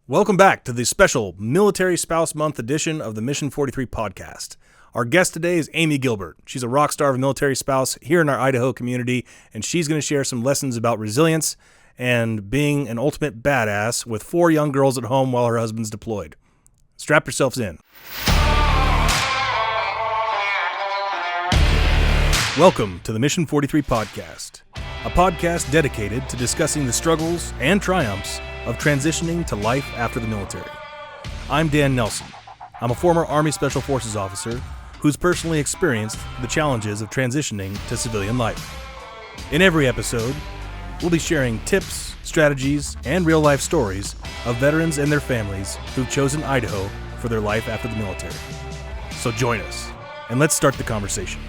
Welcome back to the special Military Spouse Month edition of the Mission 43 podcast. Our guest today is Amy Gilbert. She's a rock star of a military spouse here in our Idaho community, and she's going to share some lessons about resilience and being an ultimate badass with 4 young girls at home while her husband's deployed. Strap yourselves in. Welcome to the Mission 43 podcast, a podcast dedicated to discussing the struggles and triumphs of transitioning to life after the military. I'm Dan Nelson. I'm a former Army Special Forces officer who's personally experienced the challenges of transitioning to civilian life. In every episode, we'll be sharing tips, strategies, and real-life stories of veterans and their families who've chosen Idaho for their life after the military. So join us, and let's start the conversation.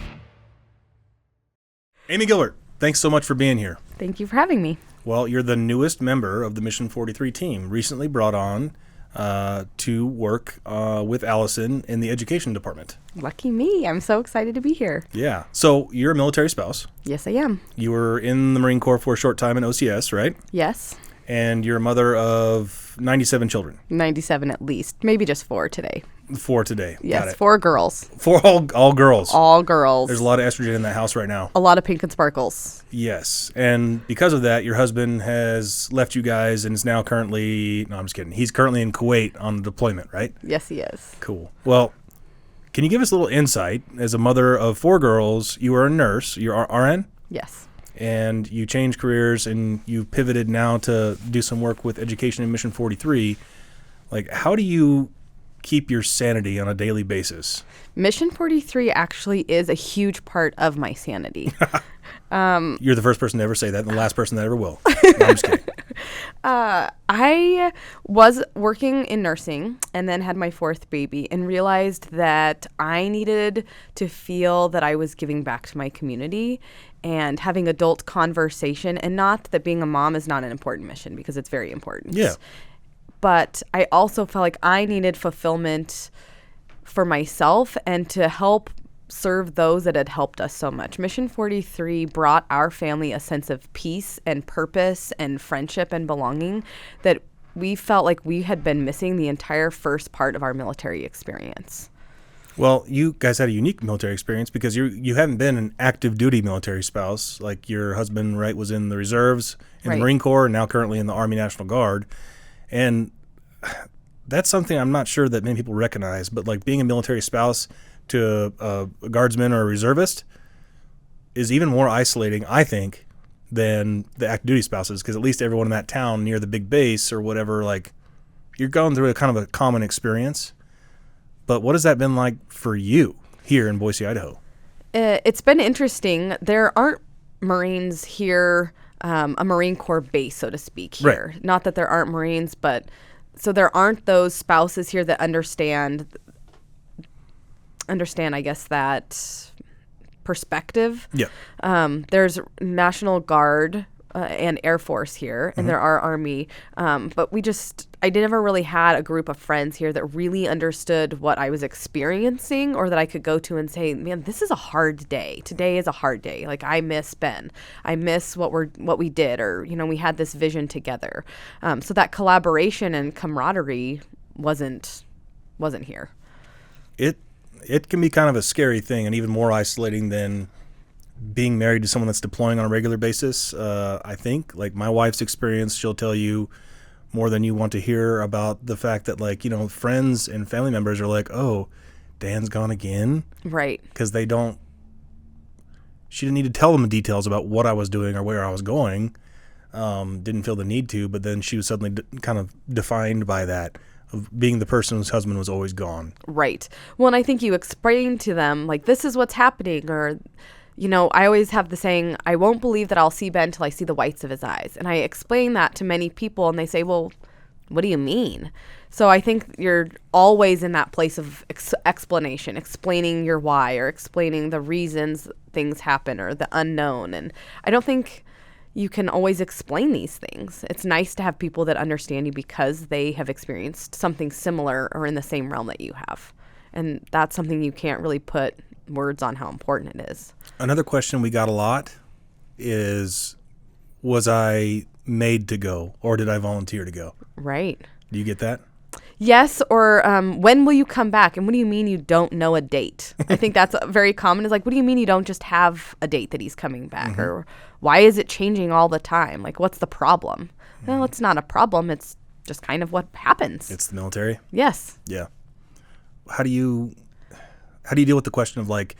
Amy Gilbert, thanks so much for being here. Thank you for having me. Well, you're the newest member of the Mission 43 team, recently brought on to work with Allison in the education department. Lucky me. I'm so excited to be here. Yeah. So you're a military spouse. Yes, I am. You were in the Marine Corps for a short time in OCS, right? Yes. And you're a mother of 97 children. 97 at least. Maybe just 4 today. 4 today. Yes, Got it. 4 girls. 4 all girls. All girls. There's a lot of estrogen in that house right now. A lot of pink and sparkles. Yes. And because of that, your husband has left you guys and is now currently, no, I'm just kidding. He's currently in Kuwait on deployment, right? Yes, he is. Cool. Well, can you give us a little insight? As a mother of 4 girls, you are a nurse. You're RN? Yes. And you changed careers and you pivoted now to do some work with education in Mission 43. Like, how do you keep your sanity on a daily basis? Mission 43 actually is a huge part of my sanity. You're the first person to ever say that and the last person that ever will. No, I'm just kidding. I was working in nursing and then had my 4th baby and realized that I needed to feel that I was giving back to my community and having adult conversation, and not that being a mom is not an important mission, because it's very important. Yeah. But I also felt like I needed fulfillment for myself and to help serve those that had helped us so much. Mission 43 brought our family a sense of peace and purpose and friendship and belonging that we felt like we had been missing the entire first part of our military experience. Well, you guys had a unique military experience because you hadn't been an active duty military spouse. Like your husband, right, was in the reserves, in the Marine Corps, and now currently in the Army National Guard. And that's something I'm not sure that many people recognize, but like being a military spouse to a guardsman or a reservist is even more isolating, I think, than the active duty spouses, because at least everyone in that town near the big base or whatever, like, you're going through a kind of a common experience. But what has that been like for you here in Boise, Idaho? It's been interesting. There aren't Marines here, a Marine Corps base, so to speak, here. Right. Not that there aren't Marines, but so there aren't those spouses here that understand, I guess, that perspective. Yeah. There's National Guard and Air Force here, and there are Army. But I never really had a group of friends here that really understood what I was experiencing, or that I could go to and say, man, this is a hard day. Today is a hard day. Like, I miss Ben. I miss what we did, or, we had this vision together. So that collaboration and camaraderie wasn't here. It can be kind of a scary thing, and even more isolating than being married to someone that's deploying on a regular basis. I think, like, my wife's experience, she'll tell you more than you want to hear about the fact that, like, friends and family members are like, oh, Dan's gone again. Right. Because she didn't need to tell them the details about what I was doing or where I was going. Didn't feel the need to, but then she was suddenly kind of defined by that, of being the person whose husband was always gone. Right. Well, and I think you explain to them, like, this is what's happening, or, I always have the saying, I won't believe that I'll see Ben till I see the whites of his eyes. And I explain that to many people, and they say, well, what do you mean? So I think you're always in that place of explanation, explaining your why, or explaining the reasons things happen, or the unknown. And I don't think you can always explain these things. It's nice to have people that understand you because they have experienced something similar or in the same realm that you have. And that's something you can't really put words on how important it is. Another question we got a lot is, was I made to go, or did I volunteer to go? Right. Do you get that? Yes, or when will you come back? And what do you mean you don't know a date? I think that's very common. Is like, what do you mean you don't just have a date that he's coming back? Or why is it changing all the time? Like, what's the problem? Well, it's not a problem. It's just kind of what happens. It's the military? Yes. Yeah. How do you deal with the question of, like,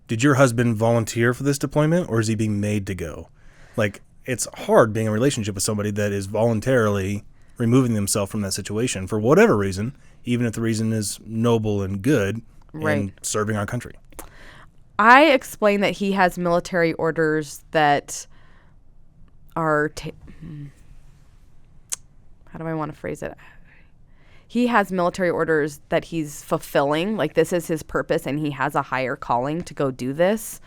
did your husband volunteer for this deployment, or is he being made to go? Like, it's hard being in a relationship with somebody that is voluntarily removing themselves from that situation for whatever reason, even if the reason is noble and good and serving our country. I explained that he has military orders that are how do I want to phrase it? He has military orders that he's fulfilling, like this is his purpose and he has a higher calling to go do this.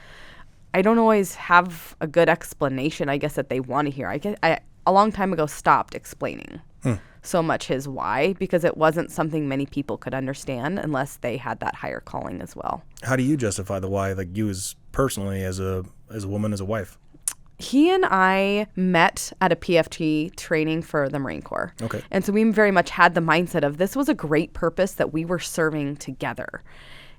I don't always have a good explanation, I guess, that they want to hear. I a long time ago stopped explaining so much his why, because it wasn't something many people could understand unless they had that higher calling as well. How do you justify the why, like you as personally, as a woman, as a wife? He and I met at a PFT training for the Marine Corps. Okay. And so we very much had the mindset of this was a great purpose that we were serving together.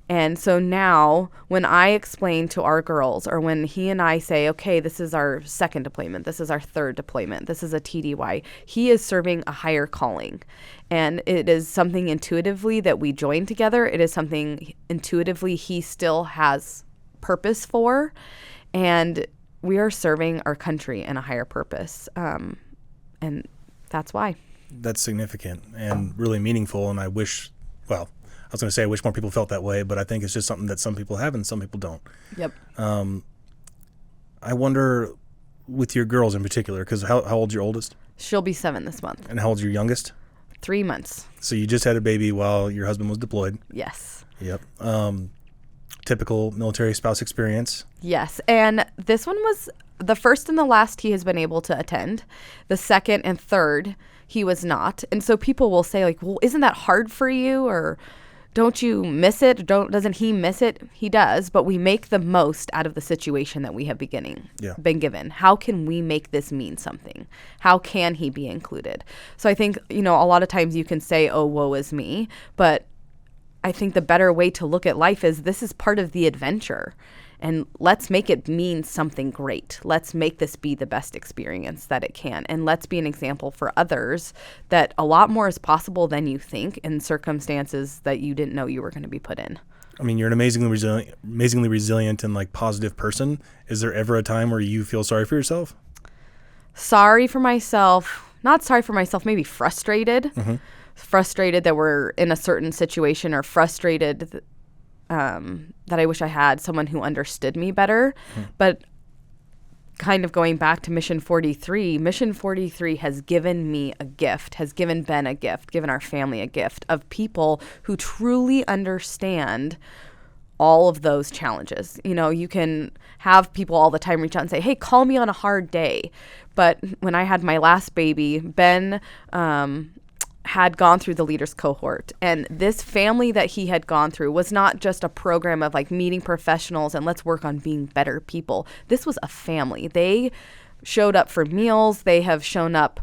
And so now when I explain to our girls, or when he and I say, okay, this is our second deployment, this is our third deployment, this is a TDY, he is serving a higher calling. And it is something intuitively that we join together. It is something intuitively he still has purpose for. And we are serving our country in a higher purpose. And that's why. That's significant and really meaningful. And I wish, well, I was going to say I wish more people felt that way, but I think it's just something that some people have and some people don't. Yep. I wonder, with your girls in particular, because how old's your oldest? She'll be 7 this month. And how old's your youngest? 3 months. So you just had a baby while your husband was deployed. Yes. Yep. Typical military spouse experience. Yes. And this one was the first and the last he has been able to attend. The second and third, he was not. And so people will say, like, well, isn't that hard for you? Or don't you miss it? Doesn't he miss it? He does. But we make the most out of the situation that we have been given. How can we make this mean something? How can he be included? So I think, a lot of times you can say, oh, woe is me. But I think the better way to look at life is this is part of the adventure. And let's make it mean something great. Let's make this be the best experience that it can. And let's be an example for others that a lot more is possible than you think in circumstances that you didn't know you were going to be put in. I mean, you're an amazingly resilient and, like, positive person. Is there ever a time where you feel sorry for yourself? Sorry for myself. Not sorry for myself, maybe frustrated. Mm-hmm. Frustrated that we're in a certain situation, or frustrated that I wish I had someone who understood me better. But kind of going back to Mission 43, Mission 43 has given me a gift, has given Ben a gift, given our family a gift of people who truly understand all of those challenges. You can have people all the time reach out and say, hey, call me on a hard day. But when I had my last baby, Ben had gone through the leaders cohort, and this family that he had gone through was not just a program of, like, meeting professionals and let's work on being better people. This was a family. They showed up for meals. They have shown up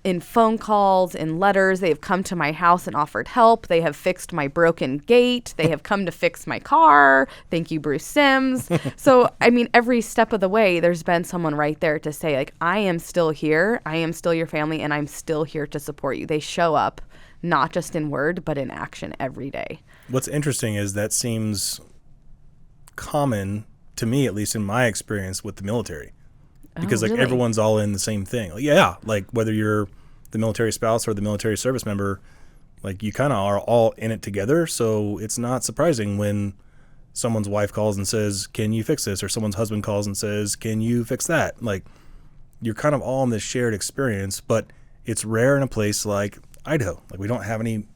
in phone calls, in letters. They have come to my house and offered help. They have fixed my broken gate. They have come to fix my car. Thank you, Bruce Sims. So, I mean, every step of the way, there's been someone right there to say, like, I am still here. I am still your family, and I'm still here to support you. They show up not just in word, but in action every day. What's interesting is that seems common to me, at least in my experience with the military. Because, like, really? everyone's all in the same thing. Like, like, whether you're the military spouse or the military service member, like, you kind of are all in it together. So it's not surprising when someone's wife calls and says, can you fix this? Or someone's husband calls and says, can you fix that? Like, you're kind of all in this shared experience, but it's rare in a place like Idaho. Like, we don't have any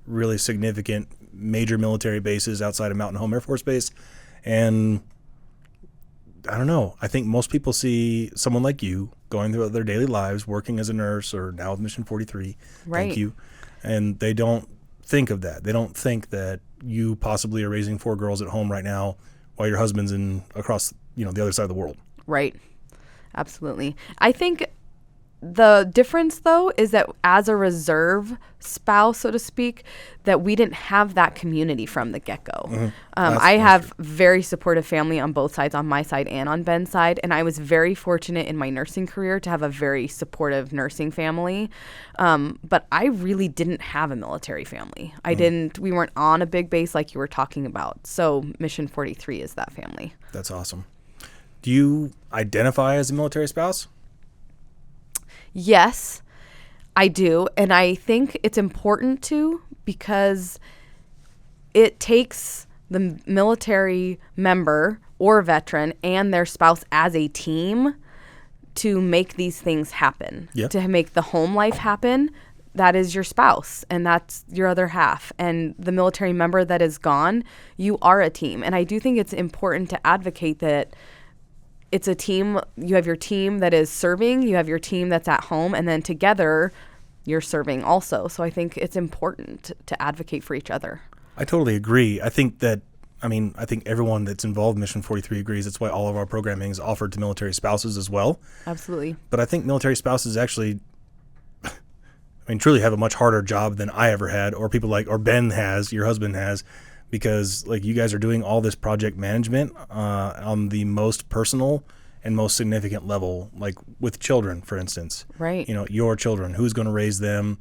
really significant major military bases outside of Mountain Home Air Force Base. And I don't know. I think most people see someone like you going through their daily lives, working as a nurse or now with Mission 43. Right. Thank you. And they don't think of that. They don't think that you possibly are raising 4 girls at home right now while your husband's across, the other side of the world. Right. Absolutely. I think The difference, though, is that as a reserve spouse, so to speak, that we didn't have that community from the get-go. Mm-hmm. I have very supportive family on both sides, on my side and on Ben's side, and I was very fortunate in my nursing career to have a very supportive nursing family. But I really didn't have a military family. We weren't on a big base like you were talking about. So Mission 43 is that family. That's awesome. Do you identify as a military spouse? Yes, I do. And I think it's important to, because it takes the military member or veteran and their spouse as a team to make these things happen, to make the home life happen. That is your spouse, and that's your other half. And the military member that is gone, you are a team. And I do think it's important to advocate that it's a team. You have your team that is serving, you have your team that's at home, and then together you're serving also. So I think it's important to advocate for each other. I totally agree. I think everyone that's involved in Mission 43 agrees. That's why all of our programming is offered to military spouses as well. Absolutely. But I think military spouses actually, truly have a much harder job than I ever had, or Ben has, your husband has, because like you guys are doing all this project management on the most personal and most significant level, like with children, for instance. Right. Your children, who's going to raise them?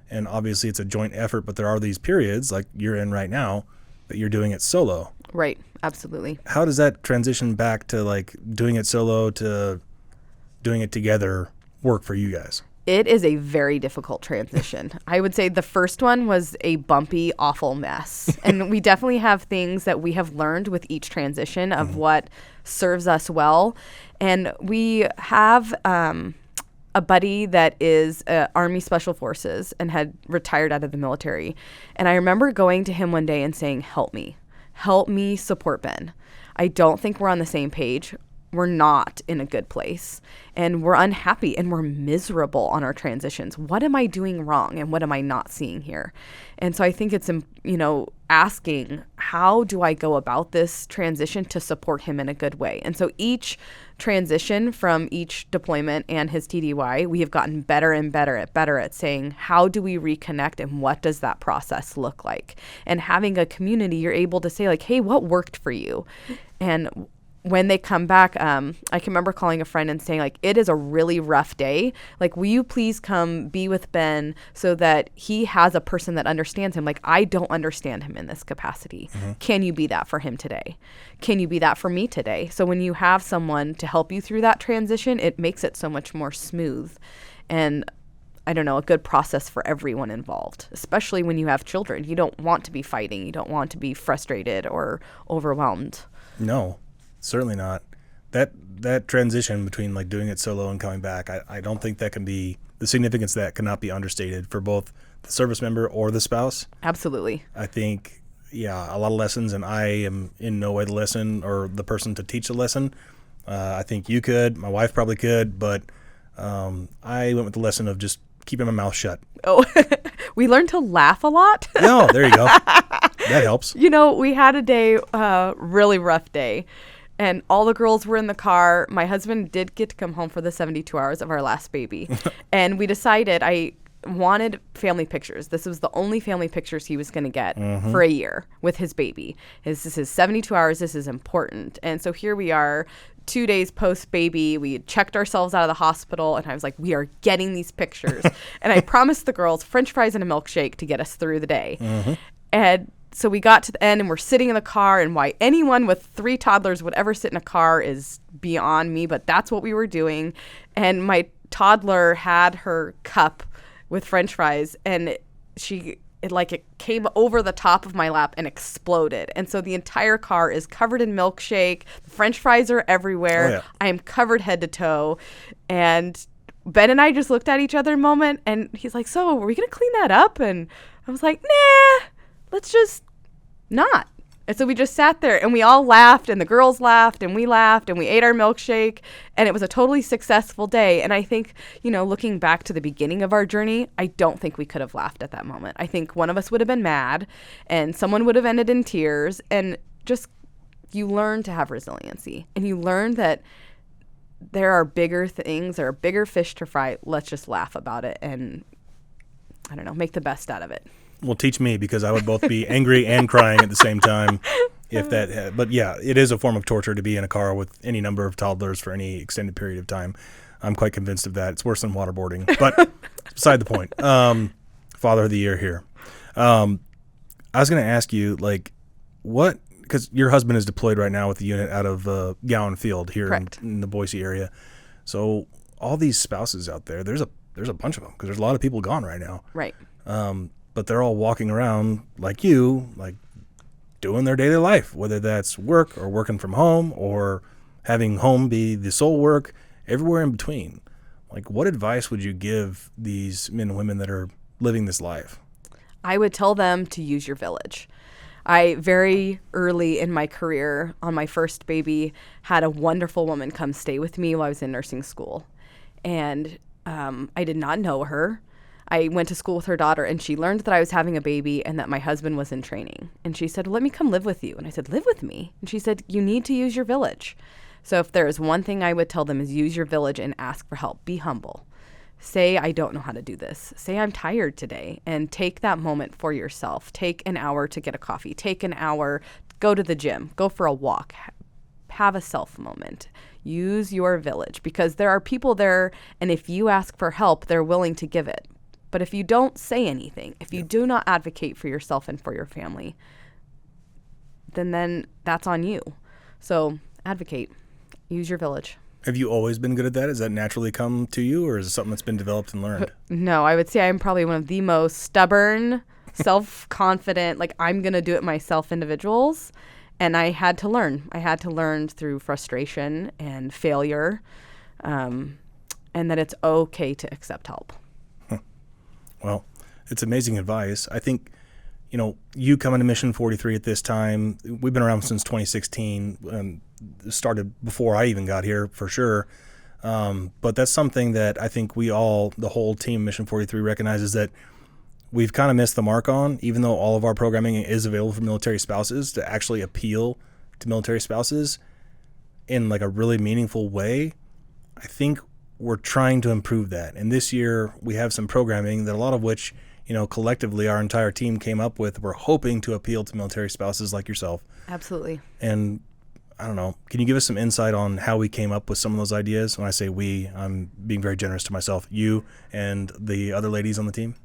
And obviously it's a joint effort, but there are these periods like you're in right now that you're doing it solo. Right. Absolutely. How does that transition back to like doing it solo to doing it together work for you guys? It is a very difficult transition. I would say the first one was a bumpy, awful mess. And we definitely have things that we have learned with each transition of what serves us well. And we have a buddy that is Army Special Forces and had retired out of the military. And I remember going to him one day and saying, help me support Ben. I don't think we're on the same page. We're not in a good place, and we're unhappy, and we're miserable on our transitions. What am I doing wrong, and what am I not seeing here? And so I think it's, asking, how do I go about this transition to support him in a good way? And so each transition from each deployment and his TDY, we have gotten better and better at saying, how do we reconnect, and what does that process look like? And having a community, you're able to say like, hey, what worked for you? And when they come back, I can remember calling a friend and saying, like, it is a really rough day. Like, will you please come be with Ben so that he has a person that understands him? Like, I don't understand him in this capacity. Mm-hmm. Can you be that for him today? Can you be that for me today? So when you have someone to help you through that transition, it makes it so much more smooth. And I don't know, a good process for everyone involved, especially when you have children. You don't want to be fighting. You don't want to be frustrated or overwhelmed. No. Certainly not. That transition between like doing it solo and coming back, I don't think that can be, the significance of that cannot be understated for both the service member or the spouse. Absolutely. I think, a lot of lessons, and I am in no way the lesson or the person to teach the lesson. I think you could, my wife probably could, but I went with the lesson of just keeping my mouth shut. Oh, we learned to laugh a lot. No, there you go. That helps. We had a day, really rough day. And all the girls were in the car. My husband did get to come home for the 72 hours of our last baby. And we decided I wanted family pictures. This was the only family pictures he was going to get for a year with his baby. This is his 72 hours. This is important. And so here we are, 2 days post-baby. We had checked ourselves out of the hospital. And I was like, we are getting these pictures. And I promised the girls French fries and a milkshake to get us through the day. Mm-hmm. And so we got to the end and we're sitting in the car, and why anyone with 3 toddlers would ever sit in a car is beyond me, but that's what we were doing. And my toddler had her cup with French fries, and it came over the top of my lap and exploded. And so the entire car is covered in milkshake. The French fries are everywhere. Oh, yeah. I am covered head to toe. And Ben and I just looked at each other a moment, and he's like, so are we going to clean that up? And I was like, nah, let's just not. And so we just sat there, and we all laughed, and the girls laughed, and we ate our milkshake, and it was a totally successful day. And I think, looking back to the beginning of our journey, I don't think we could have laughed at that moment. I think one of us would have been mad, and someone would have ended in tears. And just, you learn to have resiliency, and you learn that there are bigger things, there are bigger fish to fry. Let's just laugh about it and, I don't know, make the best out of it. Well, teach me, because I would both be angry and crying at the same time if that. But yeah, it is a form of torture to be in a car with any number of toddlers for any extended period of time. I'm quite convinced of that. It's worse than waterboarding, but beside the point. Father of the year here. I was going to ask you, like, what, because your husband is deployed right now with the unit out of Gowan Field here in the Boise area. So all these spouses out there, there's a bunch of them, because there's a lot of people gone right now. Right. But they're all walking around like you, like doing their daily life, whether that's work or working from home or having home be the sole work, everywhere in between. Like, what advice would you give these men and women that are living this life? I would tell them to use your village. I very early in my career, on my first baby, had a wonderful woman come stay with me while I was in nursing school. And I did not know her. I went to school with her daughter, and she learned that I was having a baby and that my husband was in training. And she said, let me come live with you. And I said, live with me? And she said, you need to use your village. So if there is one thing I would tell them is use your village and ask for help. Be humble. Say, I don't know how to do this. Say, I'm tired today. And take that moment for yourself. Take an hour to get a coffee. Take an hour, go to the gym. Go for a walk. Have a self moment. Use your village, because there are people there, and if you ask for help, they're willing to give it. But if you don't say anything, if you do not advocate for yourself and for your family, then that's on you. So advocate. Use your village. Have you always been good at that? Has that naturally come to you, or is it something that's been developed and learned? No, I would say I'm probably one of the most stubborn, self-confident, like I'm going to do it myself individuals. And I had to learn. I had to learn through frustration and failure, and that it's okay to accept help. Well, it's amazing advice. I think, you coming to Mission 43 at this time, we've been around since 2016, started before I even got here for sure. But that's something that I think the whole team Mission 43 recognizes that we've kind of missed the mark on, even though all of our programming is available for military spouses, to actually appeal to military spouses in like a really meaningful way. I think we're trying to improve that. And this year we have some programming that a lot of which, collectively our entire team came up with. We're hoping to appeal to military spouses like yourself. Absolutely. And I don't know, can you give us some insight on how we came up with some of those ideas? When I say we, I'm being very generous to myself, you and the other ladies on the team.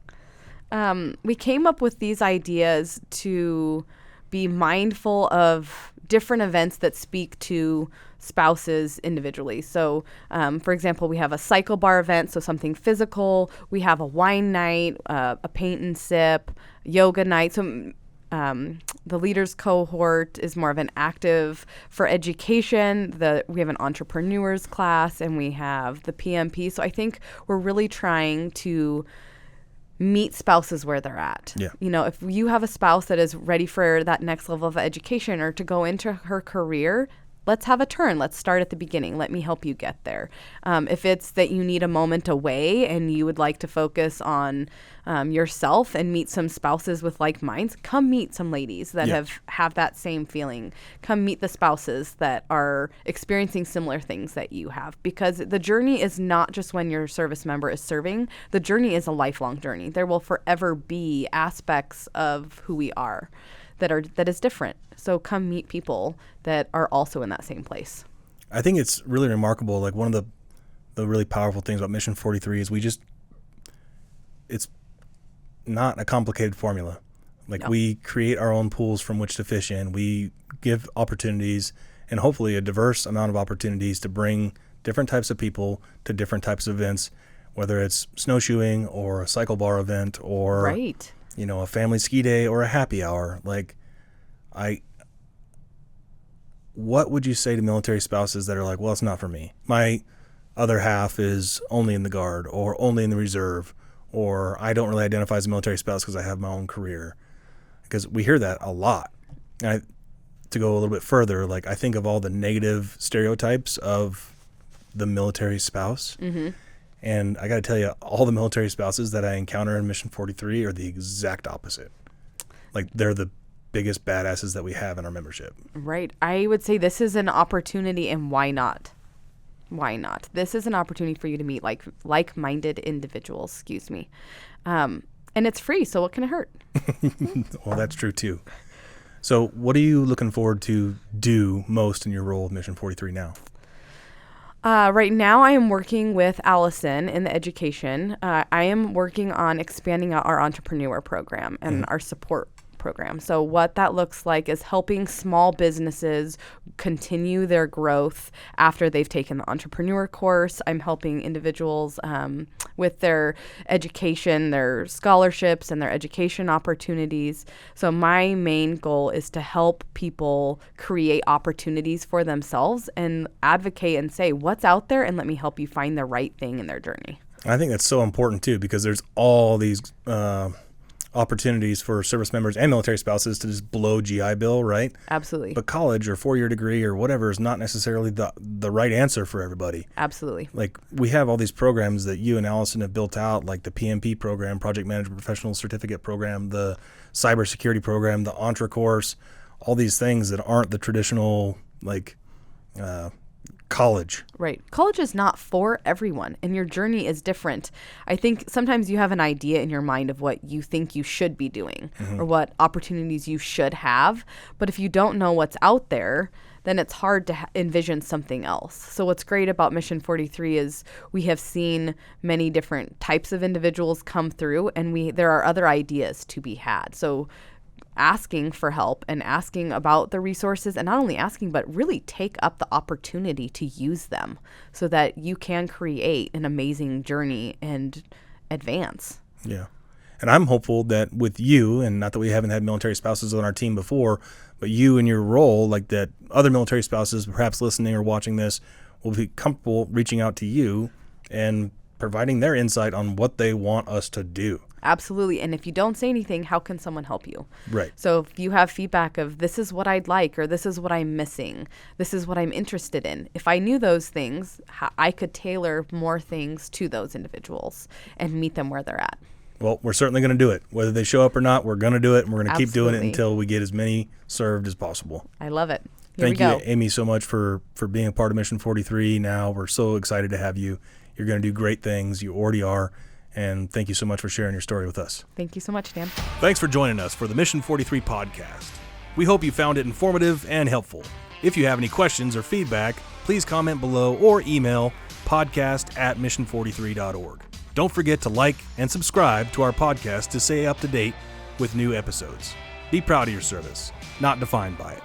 We came up with these ideas to be mindful of different events that speak to spouses individually. So, for example, we have a cycle bar event, so something physical. We have a wine night, a paint and sip, yoga night. So the leaders cohort is more of an active for education. We have an entrepreneurs class, and we have the PMP. So I think we're really trying to meet spouses where they're at. Yeah. If you have a spouse that is ready for that next level of education or to go into her career, let's have a turn. Let's start at the beginning. Let me help you get there. If it's that you need a moment away and you would like to focus on yourself and meet some spouses with like minds, come meet some ladies that have that same feeling. Come meet the spouses that are experiencing similar things that you have, because the journey is not just when your service member is serving. The journey is a lifelong journey. There will forever be aspects of who we are that is different. So come meet people that are also in that same place. I think it's really remarkable. Like, one of the really powerful things about Mission 43 is it's not a complicated formula. Like, we create our own pools from which to fish in. We give opportunities, and hopefully a diverse amount of opportunities, to bring different types of people to different types of events, whether it's snowshoeing or a cycle bar event or a family ski day or a happy hour. Like, what would you say to military spouses that are like, well, it's not for me. My other half is only in the Guard or only in the Reserve, or I don't really identify as a military spouse because I have my own career. Because we hear that a lot. And to go a little bit further, like, I think of all the negative stereotypes of the military spouse. Mm-hmm. And I got to tell you, all the military spouses that I encounter in Mission 43 are the exact opposite. Like, they're the biggest badasses that we have in our membership. Right. I would say this is an opportunity, and why not? Why not? This is an opportunity for you to meet like-minded individuals, excuse me. And it's free, so what can it hurt? Well, that's true too. So what are you looking forward to do most in your role with Mission 43 now? Right now, I am working with Allison in the education. I am working on expanding out our entrepreneur program and our support program. So what that looks like is helping small businesses continue their growth after they've taken the entrepreneur course. I'm helping individuals with their education, their scholarships, and their education opportunities. So my main goal is to help people create opportunities for themselves and advocate and say, what's out there, and let me help you find the right thing in their journey. I think that's so important too, because there's all these opportunities for service members and military spouses to just blow GI Bill, right? Absolutely. But college or 4-year degree or whatever is not necessarily the right answer for everybody. Absolutely. Like we have all these programs that you and Allison have built out, like the PMP program, Project Management Professional Certificate program, the cybersecurity program, the Entre course, all these things that aren't the traditional college. Right. College is not for everyone, and your journey is different. I think sometimes you have an idea in your mind of what you think you should be doing or what opportunities you should have. But if you don't know what's out there, then it's hard to envision something else. So what's great about Mission 43 is we have seen many different types of individuals come through, and there are other ideas to be had. So asking for help and asking about the resources, and not only asking, but really take up the opportunity to use them so that you can create an amazing journey and advance. Yeah. And I'm hopeful that with you, and not that we haven't had military spouses on our team before, but you in your role, like that other military spouses perhaps listening or watching this will be comfortable reaching out to you and providing their insight on what they want us to do. Absolutely. And if you don't say anything, how can someone help you? Right. So if you have feedback of this is what I'd like, or this is what I'm missing, this is what I'm interested in. If I knew those things, I could tailor more things to those individuals and meet them where they're at. Well, we're certainly going to do it. Whether they show up or not, we're going to do it, and we're going to keep doing it Absolutely. until we get as many served as possible. I love it. Here Thank we you, go. Amy, so much for being a part of Mission 43 now. We're so excited to have you. You're going to do great things. You already are. And thank you so much for sharing your story with us. Thank you so much, Dan. Thanks for joining us for the Mission 43 podcast. We hope you found it informative and helpful. If you have any questions or feedback, please comment below or email podcast@mission43.org. Don't forget to like and subscribe to our podcast to stay up to date with new episodes. Be proud of your service, not defined by it.